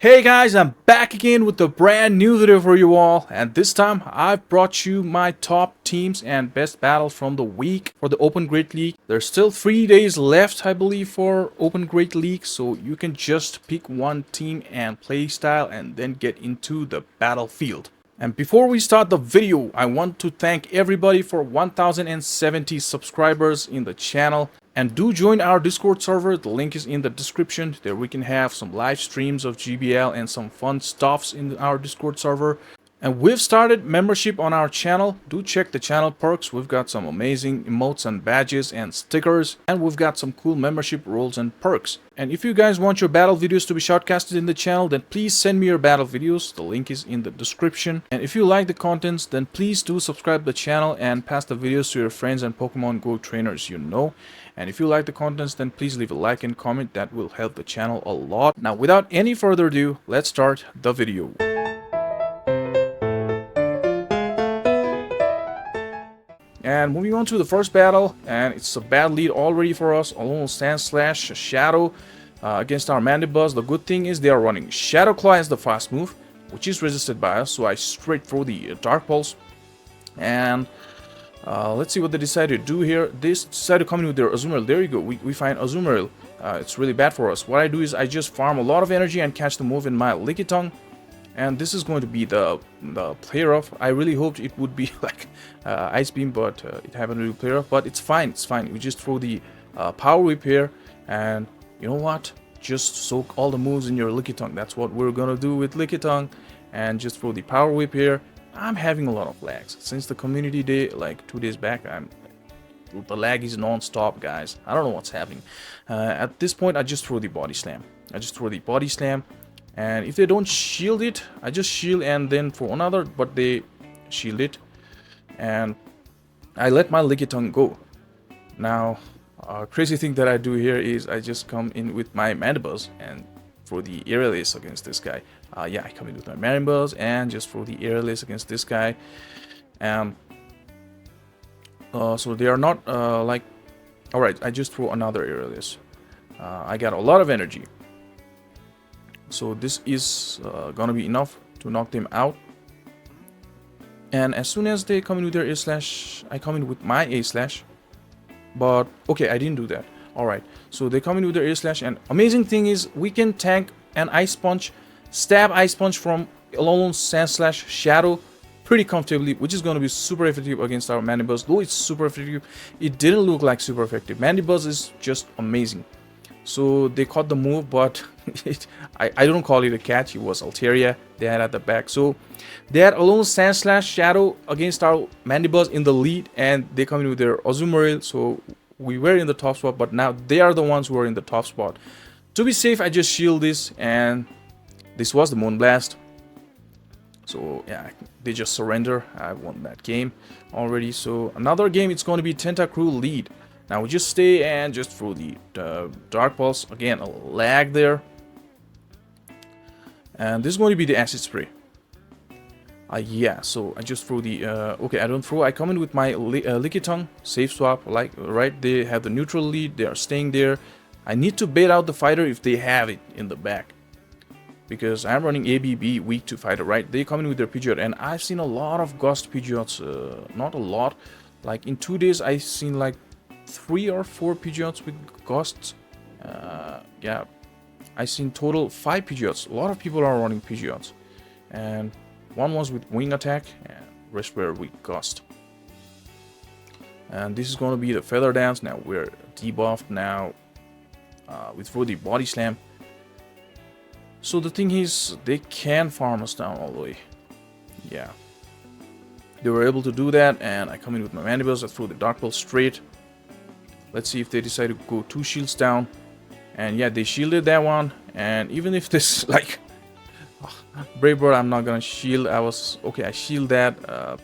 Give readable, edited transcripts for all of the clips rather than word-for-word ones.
Hey guys, I'm back again with a brand new video for you all, and this time I've brought you my top teams and best battles from the week for the Open Great League. There's still 3 days left, I believe, for Open Great League, so you can just pick one team and play style and then get into the battlefield. And before we start the video, I want to thank everybody for 1070 subscribers in the channel. And do join our Discord server, the link is in the description. There we can have some live streams of GBL and some fun stuffs in our Discord server. And we've started membership on our channel. Do check the channel perks. We've got some amazing emotes and badges and stickers. And we've got some cool membership roles and perks. And if you guys want your battle videos to be shortcasted in the channel, then please send me your battle videos. The link is in the description. And if you like the contents, then please do subscribe to the channel and pass the videos to your friends and Pokemon Go trainers you know. And if you like the contents, then please leave a like and comment. That will help the channel a lot. Now, without any further ado, let's start the video. And moving on to the first battle, and it's a bad lead already for us. Alone Stand Slash Shadow against our Mandibuzz. The good thing is they are running Shadow Claw as the fast move, which is resisted by us. So I straight throw the Dark Pulse. And let's see what they decide to do here. They decide to come in with their Azumarill. There you go. We find Azumarill. It's really bad for us. What I do is I just farm a lot of energy and catch the move in my Lickitung. And this is going to be the player off. I really hoped it would be like Ice Beam, but it happened to be player off. But it's fine. It's fine. We just throw the Power Whip here. And you know what? Just soak all the moves in your Lickitung. That's what we're going to do with Lickitung. And just throw the Power Whip here. I'm having a lot of lags since the community day, like 2 days back. The lag is non-stop, guys. I don't know what's happening. At this point, I just throw the Body Slam. And if they don't shield it, I just shield and then throw another, but they shield it. And I let my Lickitung go. Now, crazy thing that I do here is I just come in with my Mandibuzz and throw the Aerial Ace against this guy. Yeah, I come in with my Mandibuzz and just throw the Aerial Ace against this guy. And so they are not like... Alright, I just throw another Aerial Ace. I got a lot of energy. So this is gonna be enough to knock them out. And as soon as they come in with their A-Slash, I come in with my A-Slash. But, okay, I didn't do that. Alright, so they come in with their A-Slash, and amazing thing is we can tank an Ice Punch, stab Ice Punch from Alone Sand Slash Shadow pretty comfortably, which is going to be super effective against our Mandibuzz. Though it's super effective, it didn't look like super effective. Mandibuzz is just amazing. So they caught the move, but I don't call it a catch. It was Altaria they had at the back. So they had Alone Sand Slash Shadow against our Mandibuzz in the lead, and they come in with their Azumarill. So we were in the top spot, but now they are the ones who are in the top spot. To be safe, I just shield this, and this was the Moonblast. So yeah, they just surrender. I won that game already. So another game, it's going to be Tentacruel lead. Now we just stay and just throw the Dark Pulse. Again, a lag there. And this is going to be the Acid Spray. Yeah, so I just throw the... okay, I don't throw. I come in with my Lickitung. Safe swap. Like, right, they have the neutral lead. They are staying there. I need to bait out the fighter if they have it in the back. Because I'm running ABB weak to fighter, right? They come in with their Pidgeot. And I've seen a lot of Ghost Pidgeots. Not a lot. Like, in 2 days, I've seen like 3 or 4 Pidgeots with Ghosts. Yeah, I've seen total 5 Pidgeots. A lot of people are running Pidgeots. And one was with Wing Attack, and rest were with Ghost. And this is going to be the Feather Dance. Now we're debuffed. Now we throw the Body Slam. So the thing is, they can farm us down all the way. Yeah. They were able to do that, and I come in with my Mandibuzz. I throw the Dark Pulse straight. Let's see if they decide to go 2 shields down. And yeah, they shielded that one. And even if this, like... Brave Bird, I'm not gonna shield. I shield that. I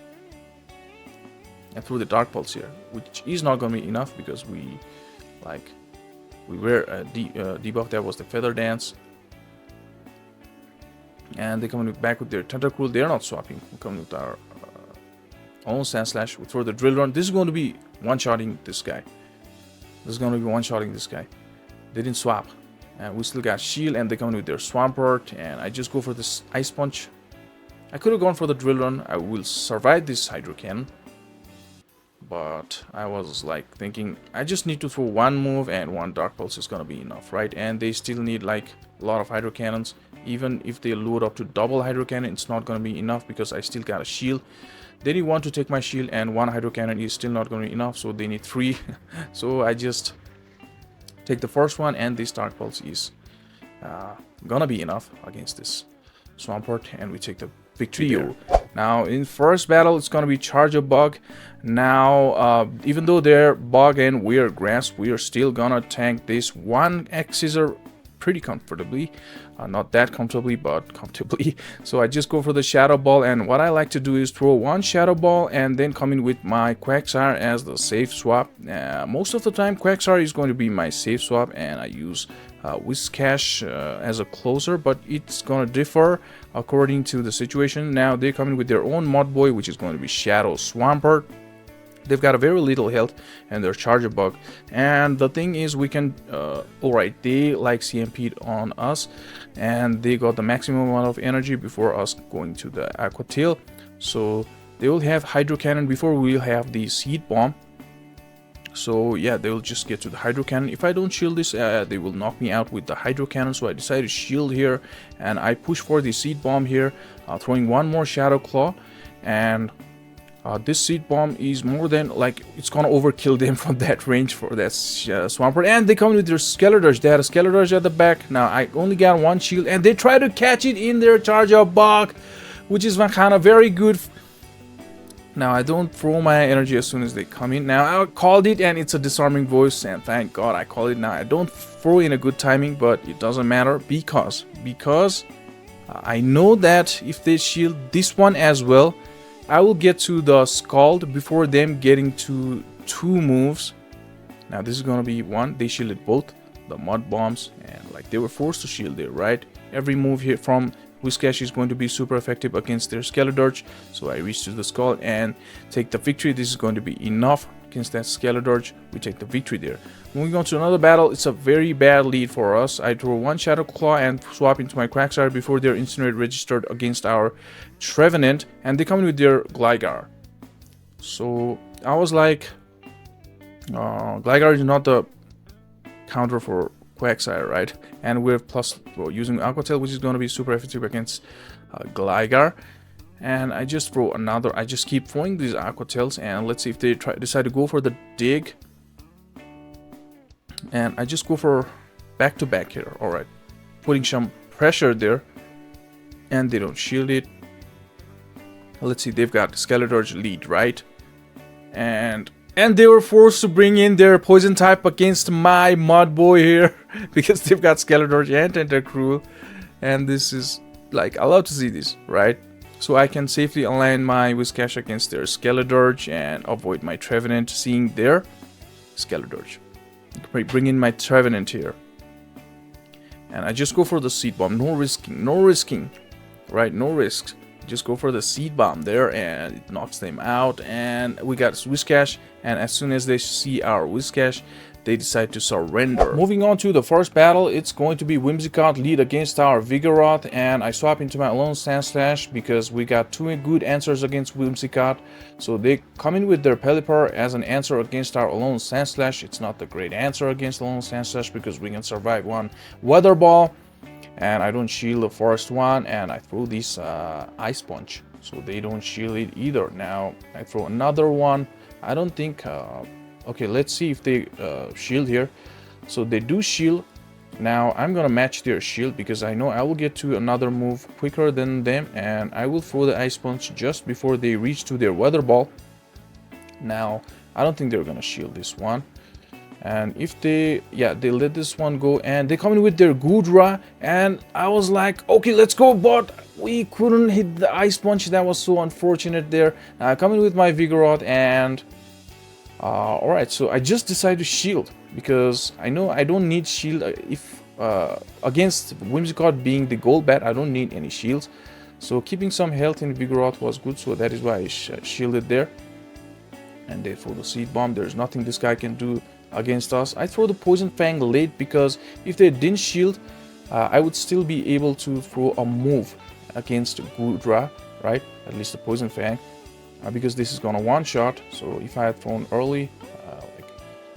threw the Dark Pulse here, which is not gonna be enough because we were debuffed. That was the Feather Dance. And they come back with their Tentacruel. They're not swapping. We come with our own Sand Slash. We throw the Drill Run. This is going to be one-shotting this guy. They didn't swap. And we still got shield, and they come in with their Swampert, and I just go for this Ice Punch. I could have gone for the Drill Run. I will survive this Hydro Cannon. But I was like thinking, I just need to throw one move and one Dark Pulse is gonna be enough, right? And they still need like a lot of Hydro Cannons. Even if they load up to double Hydro Cannon, it's not gonna be enough because I still got a shield. They need one to take my shield, and one Hydro Cannon is still not gonna be enough, so they need three. So I just take the first one, and this Dark Pulse is gonna be enough against this Swampert, and we take the victory here. Now in first battle, it's gonna be Charge Up Bug. Now even though they're Bug and we're Grass, we are still gonna tank this one X-Scissor pretty comfortably. Not that comfortably, but comfortably. So I just go for the Shadow Ball, and what I like to do is throw one Shadow Ball and then come in with my Quagsire as the safe swap. Most of the time Quagsire is going to be my safe swap, and I use Whiscash as a closer, but it's gonna differ according to the situation. Now they come in with their own Mud Boy, which is going to be Shadow Swampert. They've got a very little health, and they're Charge Up Bug. And the thing is, we can alright, they like CMP'd on us, and they got the maximum amount of energy before us going to the Aqua Tail. So they will have Hydro Cannon before we'll have the Seed Bomb. So yeah, they will just get to the Hydro Cannon. If I don't shield this, they will knock me out with the Hydro Cannon. So I decided to shield here, and I push for the Seed Bomb here, throwing one more Shadow Claw. And this Seed Bomb is more than like, it's gonna overkill them from that range for that Swampert. And they come with their Skeletorch. They had a Skeletorch at the back. Now I only got one shield, and they try to catch it in their Charge Up Bug, which is kind of very good. Now I don't throw my energy as soon as they come in. Now I called it, and it's a disarming voice, and thank God I called it. Now I don't throw in a good timing, but it doesn't matter because I know that if they shield this one as well, I will get to the Scald before them getting to two moves. Now this is gonna be one. They shielded both the Mud Bombs, and like they were forced to shield there, right? Every move here from Whiscash is going to be super effective against their Skeletorch. So I reach to the Scald and take the victory. This is going to be enough against that Skeletorch. We take the victory there. Moving on to another battle, it's a very bad lead for us. I throw one Shadow Claw and swap into my Quagsire before their Incinerate registered against our Trevenant, and they come in with their Gligar. So I was like, Gligar is not the counter for Quagsire, right? And we're plus using Aqua Tail, which is going to be super effective against Gligar. And I just throw another. I just keep throwing these Aqua Tails, and let's see if they decide to go for the Dig. And I just go for back to back here. Alright, putting some pressure there, and they don't shield it. Let's see, they've got Skeletorch lead, right? And they were forced to bring in their Poison type against my Mud Boy here because they've got Skeletorch and Tentacruel, and this is like, I love to see this, right? So I can safely align my Whiscash against their Skeletorch and avoid my Trevenant seeing their Skeletorch. Bring in my Trevenant here, and I just go for the Seed Bomb. No risking, right? No risks. Just go for the Seed Bomb there, and it knocks them out. And we got Whiscash, and as soon as they see our Whiscash, they decide to surrender. Moving on to the first battle, it's going to be Whimsicott lead against our Vigoroth, and I swap into my Alone Sandslash because we got two good answers against Whimsicott. So they come in with their Pelipper as an answer against our Alone Sandslash. It's not the great answer against Alone Sandslash because we can survive one Weather Ball, and I don't shield the first one, and I throw this Ice Punch, so they don't shield it either. Now I throw another one. I don't think okay, let's see if they shield here. So they do shield. Now I'm gonna match their shield because I know I will get to another move quicker than them, and I will throw the Ice Punch just before they reach to their Weather Ball. Now I don't think they're gonna shield this one, and if they, yeah, they let this one go, and they come in with their Goodra, and I was like, okay, let's go, but we couldn't hit the Ice Punch. That was so unfortunate there. I come in with my Vigoroth, and alright, so I just decided to shield because I know I don't need shield if against Whimsicott being the gold bat. I don't need any shields, so keeping some health in Vigoroth was good, so that is why I shielded there. And they throw the Seed Bomb. There's nothing this guy can do against us. I throw the Poison Fang late because if they didn't shield, I would still be able to throw a move against Goodra, right? At least the Poison Fang, because this is gonna one-shot. So if I had thrown early,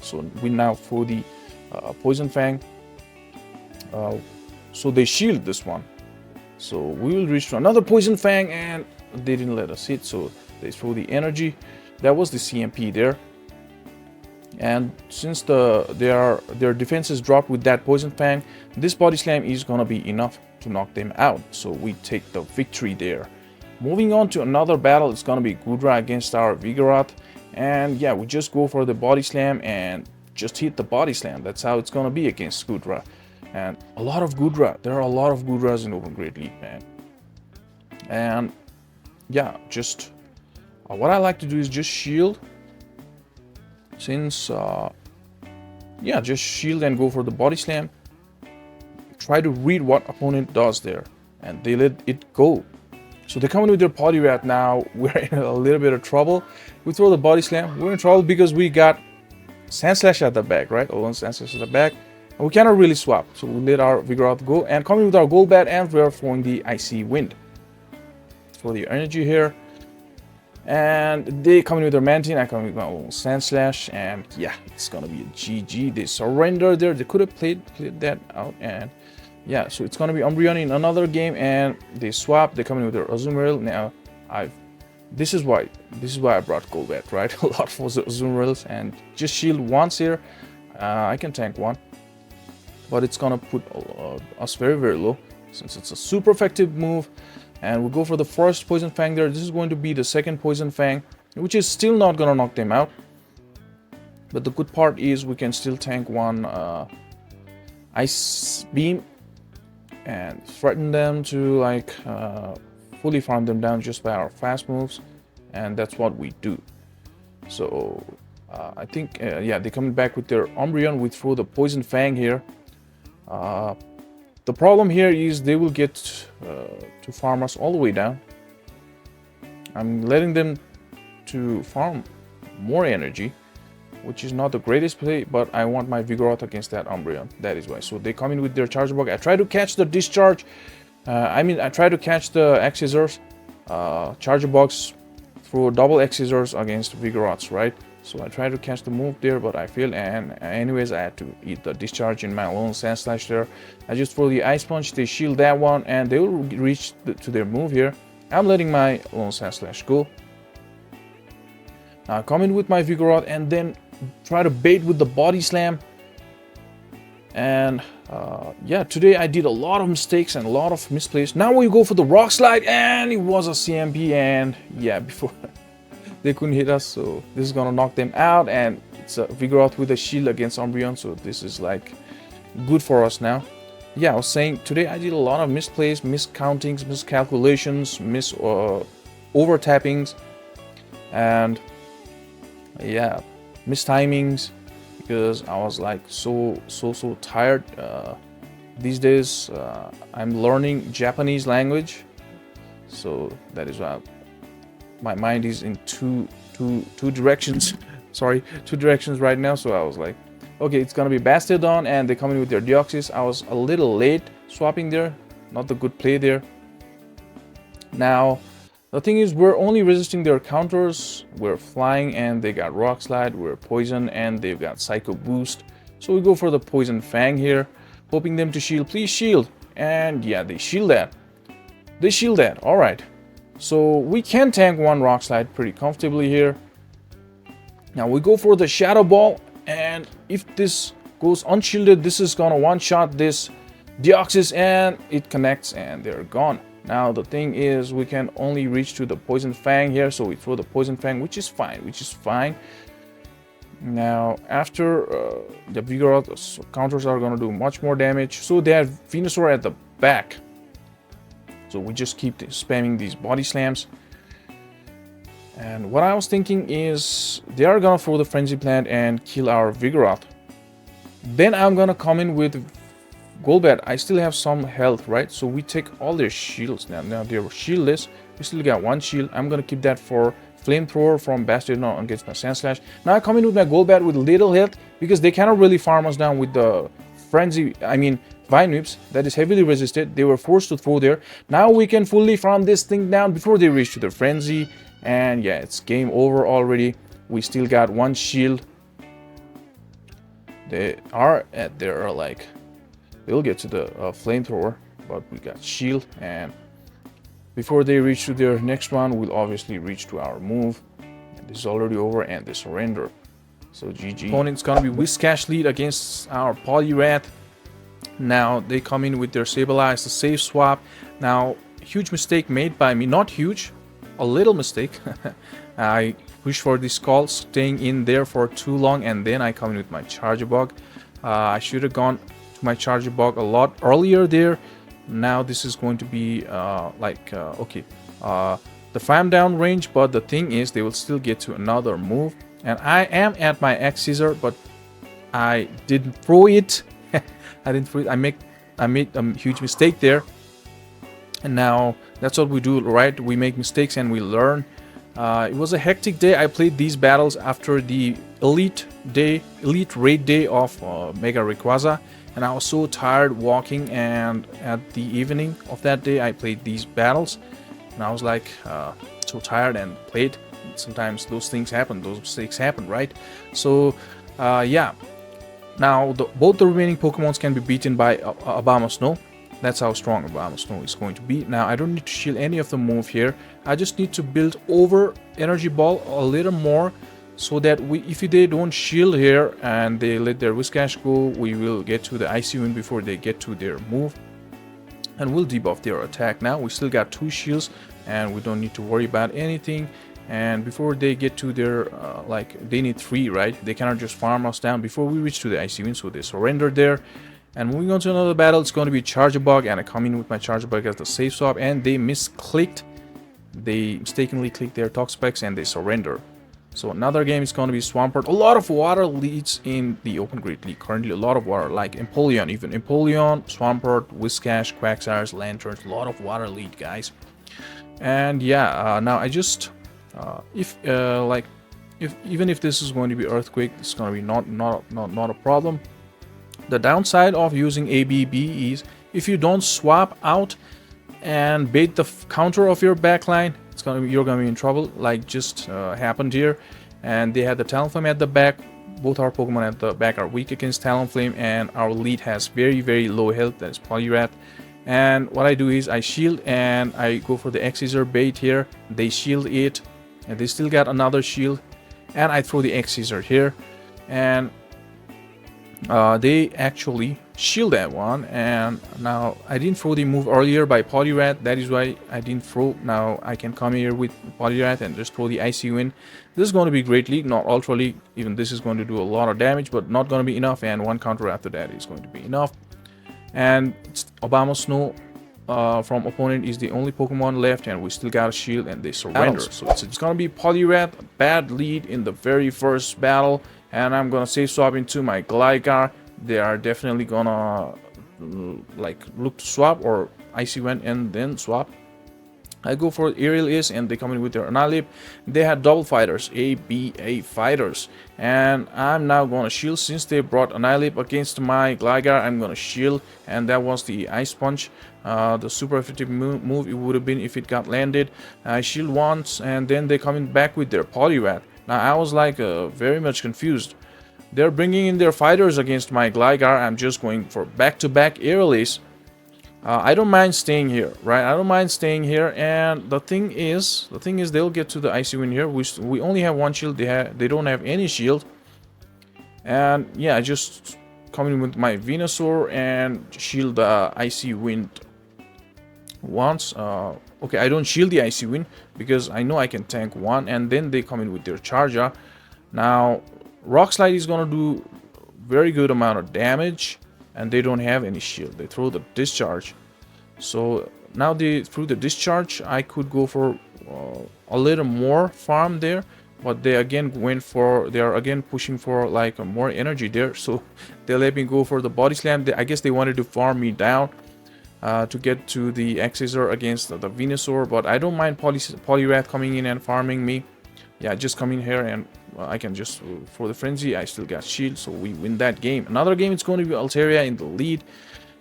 so we now throw the Poison Fang. So they shield this one. So we will reach to another Poison Fang, and they didn't let us hit. So they throw the energy. That was the CMP there. And since their defenses dropped with that Poison Fang, this Body Slam is gonna be enough to knock them out. So we take the victory there. Moving on to another battle, it's gonna be Goodra against our Vigoroth. And yeah, we just go for the Body Slam and just hit the Body Slam. That's how it's gonna be against Goodra. And a lot of Goodra. There are a lot of Goodras in Open Great League, man. And yeah, just what I like to do is just shield. Since yeah, just shield and go for the Body Slam. Try to read what opponent does there, and they let it go. So they come in with their Poliwrath now. We're in a little bit of trouble. We throw the Body Slam. We're in trouble because we got Sand Slash at the back, right? One Sand Slash at the back. And we cannot really swap. So we let our Vigoroth go. And coming with our Golbat, and we're throwing the Icy Wind. Throw the energy here. And they come in with their Mantine. I come with my own Sand Slash. And yeah, it's gonna be a GG. They surrender there. They could have played that out. And yeah, so it's gonna be Umbreon in another game, and they swap. They come in with their Azumarill. Now, this is why I brought Golbat, right? A lot for the Azumarills, and just shield once here. I can tank one, but it's gonna put us very, very low since it's a super effective move. And we'll go for the first Poison Fang there. This is going to be the second Poison Fang, which is still not gonna knock them out. But the good part is we can still tank one Ice Beam and threaten them to like fully farm them down just by our fast moves, and that's what we do. So I think yeah, they're coming back with their Umbreon. We throw the Poison Fang here. The problem here is they will get to farm us all the way down. I'm letting them to farm more energy, which is not the greatest play, but I want my Vigoroth against that Umbreon. That is why. So they come in with their Charge Bug. I try to catch the Discharge. I try to catch the X-Scissors. Charge Bugs through double X-Scissors against Vigoroths, right? So I try to catch the move there, but I failed. And anyways, I had to eat the Discharge in my own Sand Slash there. I just throw the Ice Punch. They shield that one, and they will reach to their move here. I'm letting my own Sand Slash go. Now I come in with my Vigoroth, and then try to bait with the Body Slam. And yeah, today I did a lot of mistakes and a lot of misplays. Now we go for the Rock Slide, and it was a CMP, and yeah, before they couldn't hit us, so this is gonna knock them out. And it's a Vigoroth with a shield against Umbreon, so this is like good for us now. Yeah, I was saying today I did a lot of misplays, miscountings, miscalculations, over tappings, and yeah, mistimings, because I was like so tired. These days I'm learning Japanese language, so that is why my mind is in two directions. Sorry, two directions right now. So I was like, okay, it's gonna be Bastiodon, and they come in with their Deoxys. I was a little late swapping there, not the good play there. Now the thing is, we're only resisting their counters. We're flying, and they got Rock Slide. We're Poison, and they've got Psycho Boost. So we go for the Poison Fang here, hoping them to shield. Please shield. And yeah, they shield that. They shield that. All right. So we can tank one Rock Slide pretty comfortably here. Now we go for the Shadow Ball, and if this goes unshielded, this is gonna one-shot this Deoxys, and it connects, and they're gone. Now the thing is, we can only reach to the Poison Fang here, so we throw the Poison Fang, which is fine. Now after the Vigoroth counters are gonna do much more damage, so they have Venusaur at the back. So we just keep spamming these Body Slams. And what I was thinking is, they are gonna throw the Frenzy Plant and kill our Vigoroth. Then I'm gonna come in with Golbat, I still have some health, right? So we take all their shields now. Now they're shieldless. We still got one shield. I'm gonna keep that for flamethrower from Bastard against my Sandslash. Now I come in with my Golbat with little health because they cannot really farm us down with the frenzy. I mean Vine Whips that is heavily resisted. They were forced to throw there. Now we can fully farm this thing down before they reach to their frenzy. And yeah, it's game over already. We still got one shield. They are at their like. They'll get to the flamethrower, but we got shield, and before they reach to their next one, we'll obviously reach to our move. And this is already over, and they surrender. So GG. Opponent's gonna be Whiscash lead against our Poliwrath. Now they come in with their Sableye, the safe swap. Now, huge mistake made by me. Not huge, a little mistake. I push for this call, staying in there for too long, and then I come in with my Charger Bug. I should have gone to my Charger Bug a lot earlier there. Now this is going to be okay, the farm down range, but the thing is they will still get to another move, and I am at my X Scissor, but I didn't throw it. I didn't throw it. I made a huge mistake there, and now that's what we do, right? We make mistakes and we learn. It was a hectic day. I played these battles after the elite raid day of Mega Rayquaza, and I was so tired walking, and at the evening of that day I played these battles, and I was like so tired and played. Sometimes those things happen, those mistakes happen, right? So yeah, now both the remaining Pokemons can be beaten by Abomasnow. That's how strong Abomasnow is going to be. Now I don't need to shield any of the move here. I just need to build over Energy Ball a little more, so that if they don't shield here and they let their Whiscash go, we will get to the Icy Wind before they get to their move, and we'll debuff their attack. Now we still got 2 shields and we don't need to worry about anything. And before they get to their they need 3, right? They cannot just farm us down before we reach to the Icy Wind, so they surrender there. And moving on to another battle, it's going to be Charger Bug, and I come in with my Charger Bug as the safe swap, and they misclicked. They mistakenly clicked their Toxapex and they surrender. So another game is going to be Swampert. A lot of water leads in the Open Great League currently. A lot of water, like Empoleon, even Empoleon, Swampert, Whiscash, Quagsires, Lanturns. A lot of water lead, guys. And yeah, now I just even if this is going to be Earthquake, it's going to be not a problem. The downside of using ABB is if you don't swap out and bait the counter of your backline, you're gonna be in trouble, like just happened here. And they had the Talonflame at the back. Both our Pokemon at the back are weak against Talonflame, and our lead has very low health. That is Poliwrath. And what I do is I shield and I go for the X Scissor bait here. They shield it, and they still got another shield, and I throw the X Scissor here, and they actually shield that one. And now I didn't throw the move earlier by Poliwrath, that is why I didn't throw. Now I can come here with Poliwrath and just throw the Icy Wind. This is going to be Great League, not Ultra League. Even this is going to do a lot of damage, but not going to be enough, and one counter after that is going to be enough. And Abomasnow from opponent is the only Pokemon left, and we still got a shield, and they surrender. So it's going to be Poliwrath, bad lead in the very first battle. And I'm gonna safe swap into my Gligar. They are definitely gonna look to swap or Icy Wind and then swap. I go for Aerial Ace, and they come in with their Annihilate. They had double fighters, ABA fighters, and I'm now gonna shield. Since they brought Annihilate against my Gligar, I'm gonna shield, and that was the Ice Punch. The super effective move it would have been if it got landed. I shield once, and then they come in back with their Poliwrath. Now I was like very much confused. They're bringing in their fighters against my Gligar. I'm just going for back-to-back Aerial Ace. I don't mind staying here, right? I don't mind staying here. And the thing is they'll get to the Icy Wind here. We only have one shield. They don't have any shield. And yeah, I just come in with my Venusaur and shield the Icy Wind once. Okay, I don't shield the Icy Wind because I know I can tank one, and then they come in with their Charger. Now, Rock Slide is gonna do very good amount of damage, and they don't have any shield. They throw the Discharge. So now through the Discharge, I could go for a little more farm there. but they are again pushing for like more energy there, so they let me go for the body slam. I guess they wanted to farm me down to get to the Accessor against the Venusaur, but I don't mind Poliwrath coming in and farming me. Yeah, just come in here and I can just, for the frenzy, I still got shield, so we win that game. Another game, it's going to be Altaria in the lead,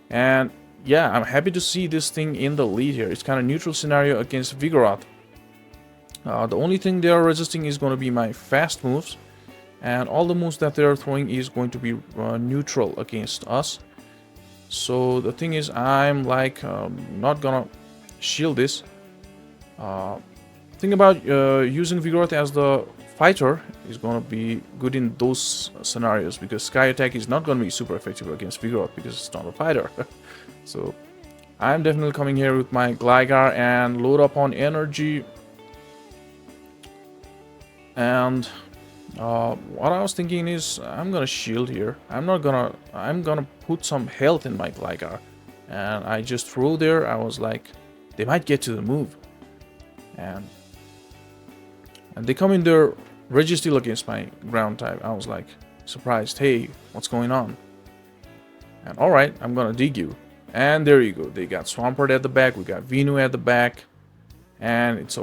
and yeah, I'm happy to see this thing in the lead here. It's kind of neutral scenario against Vigoroth. The only thing they are resisting is going to be my fast moves, and all the moves that they are throwing is going to be neutral against us. So the thing is, I'm like not gonna shield this. Thing about using Vigoroth as the fighter is gonna be good in those scenarios, because Sky Attack is not gonna be super effective against Vigoroth because it's not a fighter. So I'm definitely coming here with my Gligar and load up on energy. And what I was thinking is I'm gonna shield here. I'm gonna put some health in my Gligar, and I just threw there. I was like, they might get to the move, and they come in there Registeel against my ground type. I was like surprised. Hey, what's going on? And all right, I'm gonna dig you. And there you go. They got Swampert at the back. We got Venu at the back, and it's